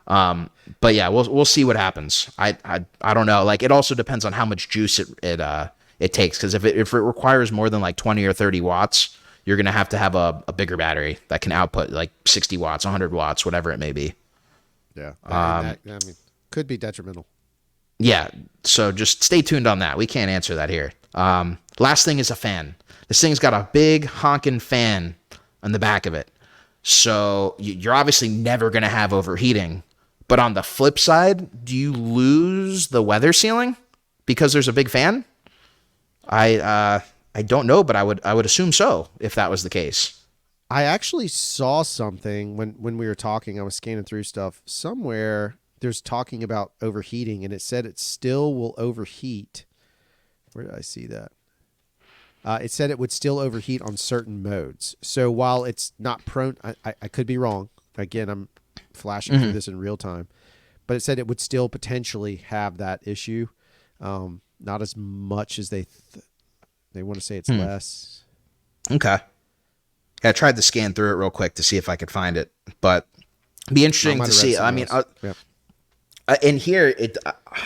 But yeah, we'll see what happens. I don't know. Like, it also depends on how much juice it takes. Because if it requires more than like 20 or 30 watts, you're going to have a bigger battery that can output like 60 watts, 100 watts, whatever it may be. Yeah. That could be detrimental. Yeah. So just stay tuned on that. We can't answer that here. Last thing is a fan. This thing's got a big honking fan on the back of it. So you're obviously never going to have overheating. But on the flip side, do you lose the weather sealing because there's a big fan? I don't know, but I would assume so if that was the case. I actually saw something when we were talking. I was scanning through stuff somewhere. There's talking about overheating, and it said it still will overheat. Where did I see that? It said it would still overheat on certain modes. So while it's not prone, I could be wrong. Again, I'm flashing through this in real time. But it said it would still potentially have that issue. Not as much as they want to say it's less. Okay. I tried to scan through it real quick to see if I could find it. But it'd be interesting to see. I mean, in here,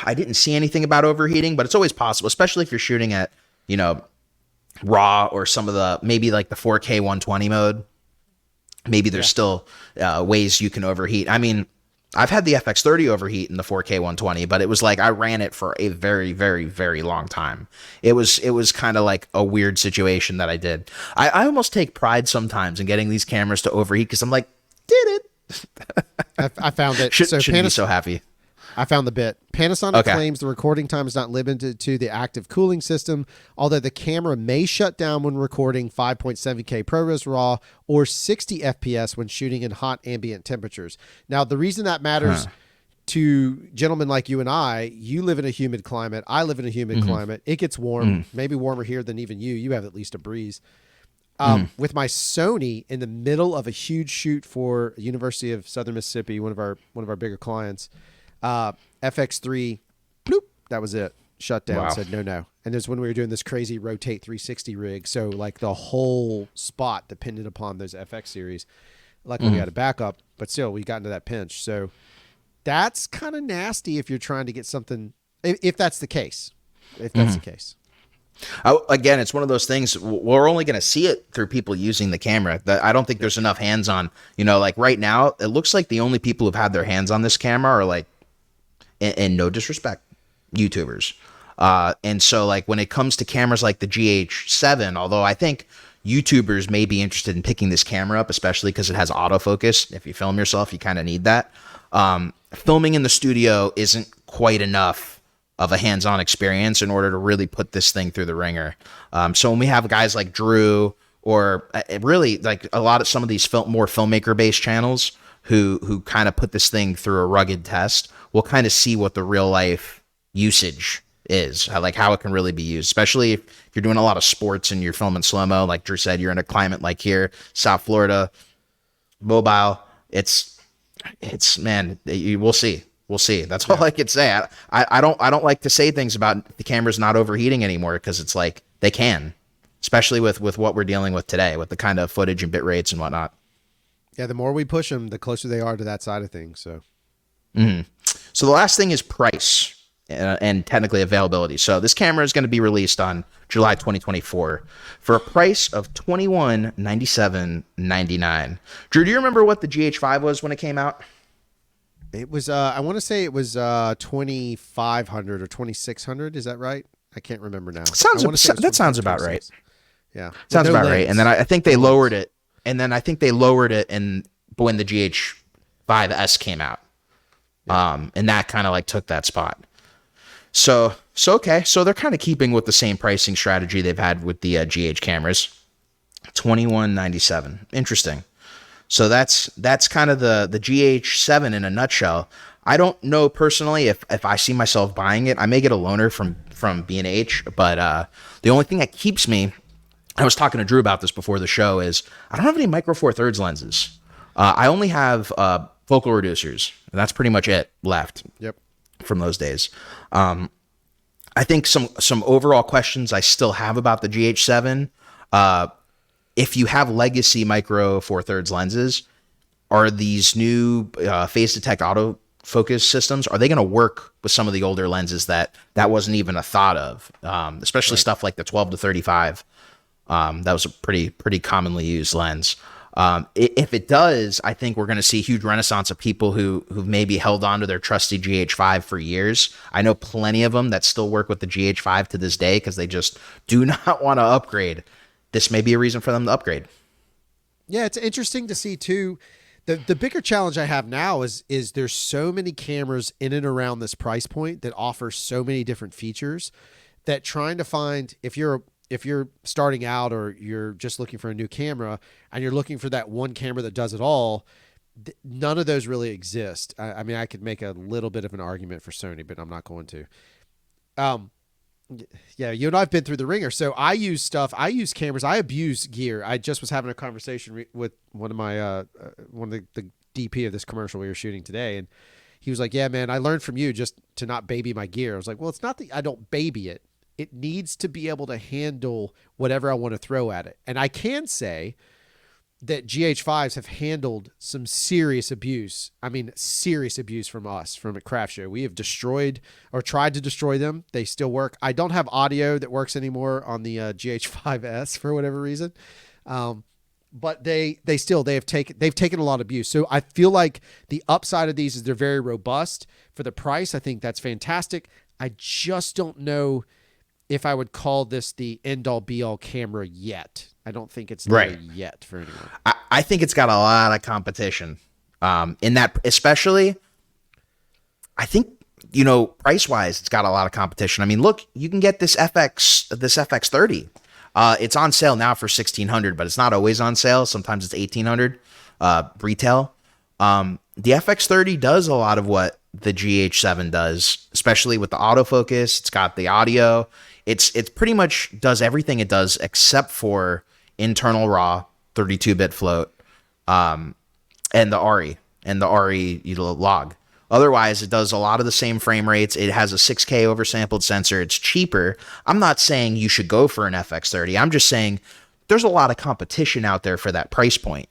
I didn't see anything about overheating, but it's always possible, especially if you're shooting at, RAW or some of the, maybe like the 4K 120 mode. Maybe there's still ways you can overheat. I mean, I've had the FX30 overheat in the 4K 120, but it was like I ran it for a very, very, very long time. It was kind of like a weird situation that I did. I almost take pride sometimes in getting these cameras to overheat because I'm like, did it. I found it. Shouldn't be so happy. I found the bit. Panasonic claims the recording time is not limited to the active cooling system, although the camera may shut down when recording 5.7K ProRes RAW or 60 FPS when shooting in hot ambient temperatures. Now, the reason that matters to gentlemen like you and I, you live in a humid climate. I live in a humid climate. It gets warm, maybe warmer here than even you. You have at least a breeze. With my Sony in the middle of a huge shoot for University of Southern Mississippi, one of our bigger clients, FX3, bloop, that was it. Shut down. Wow. Said no. And there's when we were doing this crazy rotate 360 rig. So like the whole spot depended upon those FX series. Luckily we had a backup, but still we got into that pinch. So that's kind of nasty if you're trying to get something, if that's the case. If that's the case. Again, it's one of those things. We're only going to see it through people using the camera. I don't think there's enough hands-on. Like right now, it looks like the only people who've had their hands on this camera are like, and no disrespect, YouTubers. And so like when it comes to cameras like the GH7, although I think YouTubers may be interested in picking this camera up, especially because it has autofocus. If you film yourself, you kind of need that. Filming in the studio isn't quite enough of a hands-on experience in order to really put this thing through the ringer. So when we have guys like Drew, or really like some of these more filmmaker-based channels who kind of put this thing through a rugged test, we'll kind of see what the real life usage is, like how it can really be used, especially if you're doing a lot of sports and you're filming slow-mo. Like Drew said, you're in a climate like here, South Florida, mobile. It's man, we'll see. We'll see. That's all I could say. I don't like to say things about the cameras not overheating anymore, because it's like they can, especially with what we're dealing with today, with the kind of footage and bit rates and whatnot. Yeah, the more we push them, the closer they are to that side of things. So, So the last thing is price and technically availability. So this camera is going to be released on July 2024 for a price of $2197.99. Drew, do you remember what the GH5 was when it came out? it was, I want to say it was 2,500 or 2,600. Is that right? I can't remember now. That sounds about right. Yeah. Sounds about right. And then I think they lowered it. And then I think they lowered it when the GH5S came out. Yeah. And that kind of like took that spot. So okay. So they're kind of keeping with the same pricing strategy they've had with the GH cameras. $2197. Interesting. So that's kind of the GH7 in a nutshell. I don't know personally if I see myself buying it. I may get a loaner from B&H, but the only thing that keeps me, I was talking to Drew about this before the show, is I don't have any Micro Four Thirds lenses. I only have focal reducers, and that's pretty much it left. Yep. From those days. I think some overall questions I still have about the GH7. If you have legacy Micro Four Thirds lenses, are these new phase detect autofocus systems, are they going to work with some of the older lenses that wasn't even a thought of? Especially stuff like the 12 to 35. That was a pretty commonly used lens. If it does, I think we're going to see a huge renaissance of people who've maybe held on to their trusty GH5 for years. I know plenty of them that still work with the GH5 to this day because they just do not want to upgrade. This may be a reason for them to upgrade. Yeah, it's interesting to see too. The bigger challenge I have now is there's so many cameras in and around this price point that offer so many different features that trying to find, if you're starting out or you're just looking for a new camera and you're looking for that one camera that does it all, none of those really exist. I mean, I could make a little bit of an argument for Sony, but I'm not going to. Yeah, you and I've been through the ringer. So I use cameras. I abuse gear. I just was having a conversation with one of my, one of the DP of this commercial we were shooting today. And he was like, yeah, man, I learned from you just to not baby my gear. I was like, well, it's not that I don't baby it. It needs to be able to handle whatever I want to throw at it. And I can say that GH5s have handled some serious abuse. I mean, serious abuse from us, from a craft show. We have destroyed or tried to destroy them. They still work. I don't have audio that works anymore on the GH5S for whatever reason. But they've taken a lot of abuse. So I feel like the upside of these is they're very robust. For the price, I think that's fantastic. I just don't know if I would call this the end-all be-all camera yet. I don't think it's there yet for anyone. I think it's got a lot of competition in that, especially, I think, price-wise, it's got a lot of competition. I mean, look, you can get this FX30. It's on sale now for $1,600, but it's not always on sale. Sometimes it's $1,800 retail. The FX30 does a lot of what the GH7 does, especially with the autofocus. It's got the audio. It's pretty much does everything it does except for internal RAW, 32-bit float, and the Arri log. Otherwise, it does a lot of the same frame rates. It has a 6K oversampled sensor. It's cheaper. I'm not saying you should go for an FX30. I'm just saying there's a lot of competition out there for that price point.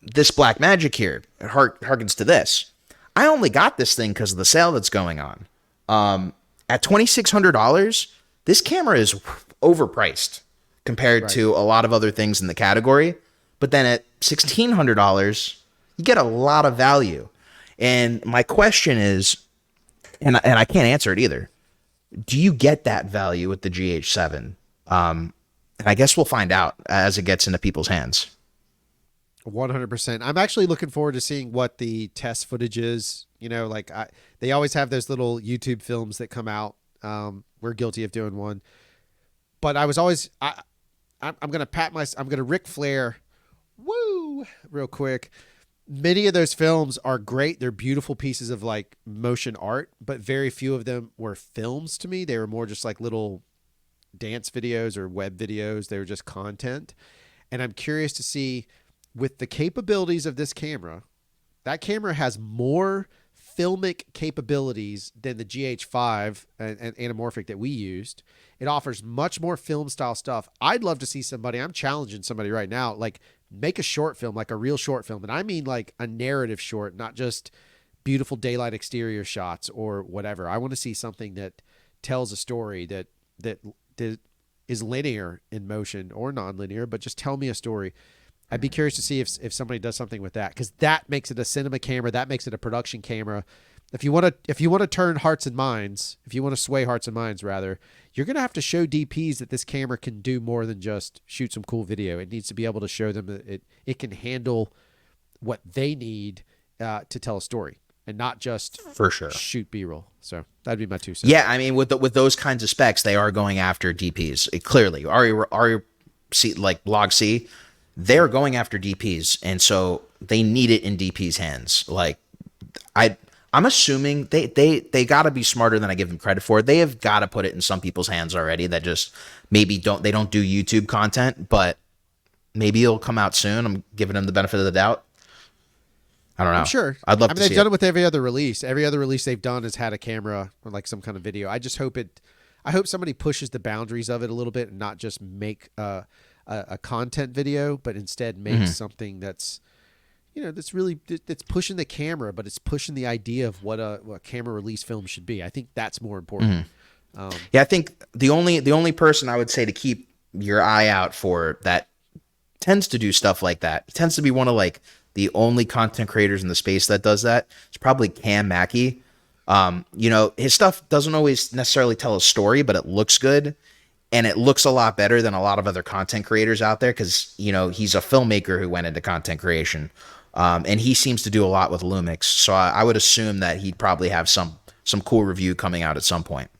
This Black Magic here, it harkens to this. I only got this thing because of the sale that's going on. At $2,600, this camera is overpriced compared to a lot of other things in the category. But then at $1,600, you get a lot of value. And my question is, and I can't answer it either, do you get that value with the GH7? And I guess we'll find out as it gets into people's hands. 100%. I'm actually looking forward to seeing what the test footage is, You know, like they always have those little YouTube films that come out. We're guilty of doing one, but I was always I'm gonna I'm gonna Ric Flair, woo, real quick. Many of those films are great. They're beautiful pieces of like motion art, but very few of them were films to me. They were more just like little dance videos or web videos. They were just content. And I'm curious to see, with the capabilities of this camera, that camera has more filmic capabilities than the GH5 and anamorphic that we used. It offers much more film style stuff. I'd love to see somebody, I'm challenging somebody right now, like make a short film, like a real short film. And I mean like a narrative short, not just beautiful daylight exterior shots or whatever. I want to see something that tells a story that is linear in motion or non-linear, but just tell me a story. I'd be curious to see if somebody does something with that, because that makes it a cinema camera. That makes it a production camera. If you want to turn hearts and minds, if you want to sway hearts and minds, rather, you're going to have to show DPs that this camera can do more than just shoot some cool video. It needs to be able to show them that it can handle what they need to tell a story, and not just for sure shoot B-roll. So that'd be my 2 cents. Yeah, I mean, with those kinds of specs, they are going after DPs. Clearly, Arri like Log C, they're going after DPs, and so they need it in DP's hands. Like, I'm assuming they got to be smarter than I give them credit for. They have got to put it in some people's hands already that just maybe don't do YouTube content, but maybe it'll come out soon. I'm giving them the benefit of the doubt. I don't know. I'm sure. I'd love to see they've done it with every other release. Every other release they've done has had a camera or like some kind of video. I just hope I hope somebody pushes the boundaries of it a little bit and not just make a content video, but instead make something that's, you know, that's pushing the camera, but it's pushing the idea of what a camera release film should be. I think that's more important. Yeah, I think the only person I would say to keep your eye out for that tends to do stuff like that, tends to be one of like the only content creators in the space that does that. It's probably Cam Mackey. You know, his stuff doesn't always necessarily tell a story, but it looks good. And it looks a lot better than a lot of other content creators out there because, you know, he's a filmmaker who went into content creation. And he seems to do a lot with Lumix. So I would assume that he'd probably have some cool review coming out at some point.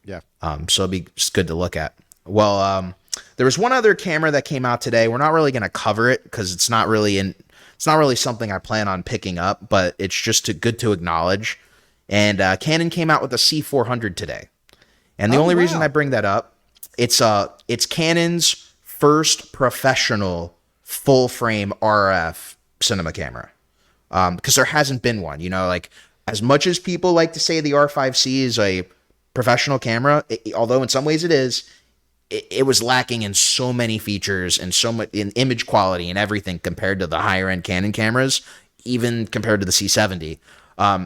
Yeah. So it'd be just good to look at. Well, there was one other camera that came out today. We're not really going to cover it because it's not really something I plan on picking up, but it's just good to acknowledge. And Canon came out with a C400 today. And the only reason I bring that up, it's Canon's first professional full frame RF cinema camera. Because there hasn't been one, you know, like as much as people like to say the R5C is a professional camera, although in some ways it is, it was lacking in so many features and so much in image quality and everything compared to the higher end Canon cameras, even compared to the C70.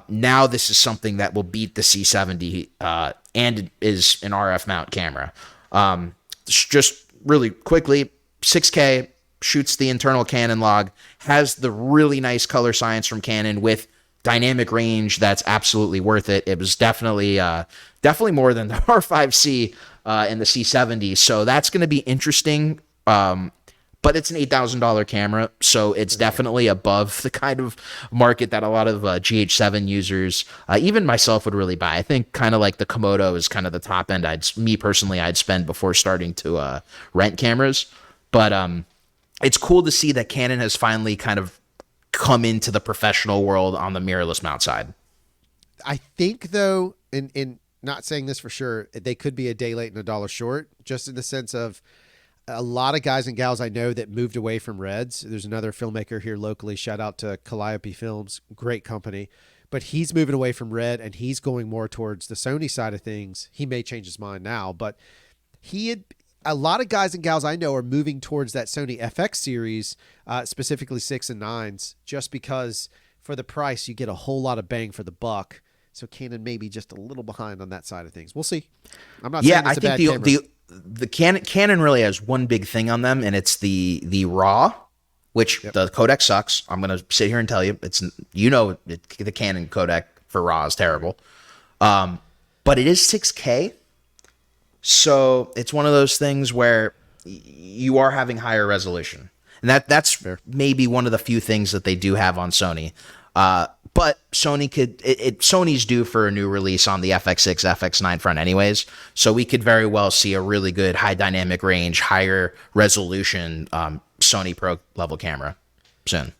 Now this is something that will beat the C70 and is an RF mount camera. Just really quickly, 6K, shoots the internal Canon log, has the really nice color science from Canon with dynamic range that's absolutely worth it. It was definitely more than the R5C and the C70. So that's going to be interesting. But it's an $8,000 camera, so it's definitely above the kind of market that a lot of GH7 users, even myself, would really buy. I think kind of like the Komodo is kind of the top end I'd spend before starting to rent cameras. But it's cool to see that Canon has finally kind of come into the professional world on the mirrorless mount side. I think, though, in not saying this for sure, they could be a day late and a dollar short, just in the sense of a lot of guys and gals I know that moved away from Reds. There's another filmmaker here locally. Shout out to Calliope Films. Great company. But he's moving away from Red and he's going more towards the Sony side of things. He may change his mind now, but a lot of guys and gals I know are moving towards that Sony FX series, specifically 6 and 9s, just because for the price you get a whole lot of bang for the buck. So Canon may be just a little behind on that side of things. We'll see. I'm not saying it's a bad camera. The Canon really has one big thing on them, and it's the RAW, which the codec sucks. I'm gonna sit here and tell you it's the Canon codec for RAW is terrible, but it is 6K, so it's one of those things where you are having higher resolution, and that's fair. Maybe one of the few things that they do have on Sony. But Sony Sony's due for a new release on the FX6, FX9 front anyways. So we could very well see a really good high dynamic range, higher resolution Sony Pro level camera soon.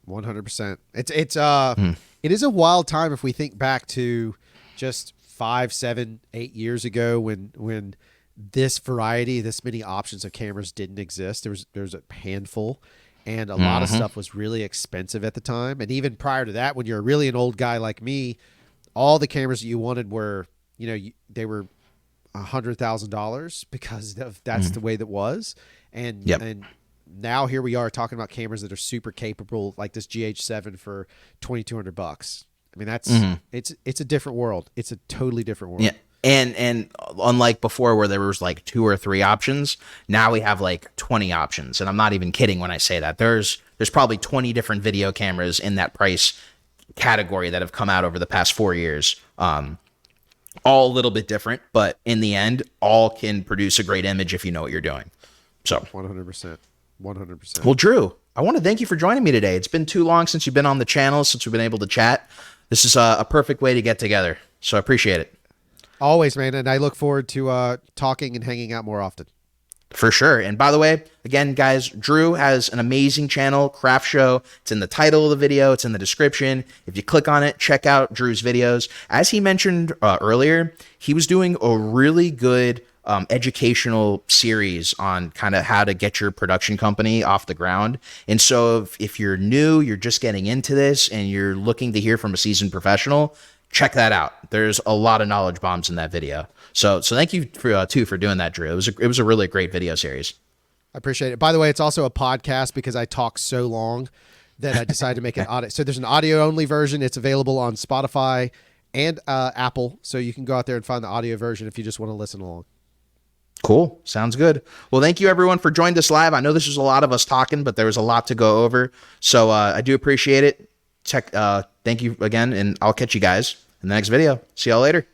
100%. It is a wild time if we think back to just 5, 7, 8 years ago when this variety, this many options of cameras didn't exist. There's a handful. And a lot of stuff was really expensive at the time. And even prior to that, when you're really an old guy like me, all the cameras that you wanted were, they were $100,000 because that's the way that was. And now here we are talking about cameras that are super capable, like this GH7 for $2,200. I mean, that's it's a different world. It's a totally different world. Yeah. And unlike before where there was like 2 or 3 options, now we have like 20 options. And I'm not even kidding when I say that. There's probably 20 different video cameras in that price category that have come out over the past 4 years. All a little bit different, but in the end, all can produce a great image if you know what you're doing. So 100%. 100%. Well, Drew, I want to thank you for joining me today. It's been too long since you've been on the channel, since we've been able to chat. This is a perfect way to get together. So I appreciate it. Always, man. And I look forward to talking and hanging out more often. For sure. And by the way, again, guys, Drew has an amazing channel, Craft Show. It's in the title of the video. It's in the description. If you click on it, check out Drew's videos. As he mentioned earlier, he was doing a really good educational series on kind of how to get your production company off the ground. And so if you're new, you're just getting into this and you're looking to hear from a seasoned professional, check that out. There's a lot of knowledge bombs in that video. So thank you for doing that, Drew. It was a really great video series. I appreciate it. By the way, it's also a podcast because I talk so long that I decided to make an audio. So there's an audio only version. It's available on Spotify and Apple. So you can go out there and find the audio version if you just want to listen along. Cool. Sounds good. Well, thank you everyone for joining us live. I know this was a lot of us talking, but there was a lot to go over. So I do appreciate it. Thank you again, and I'll catch you guys in the next video. See y'all later.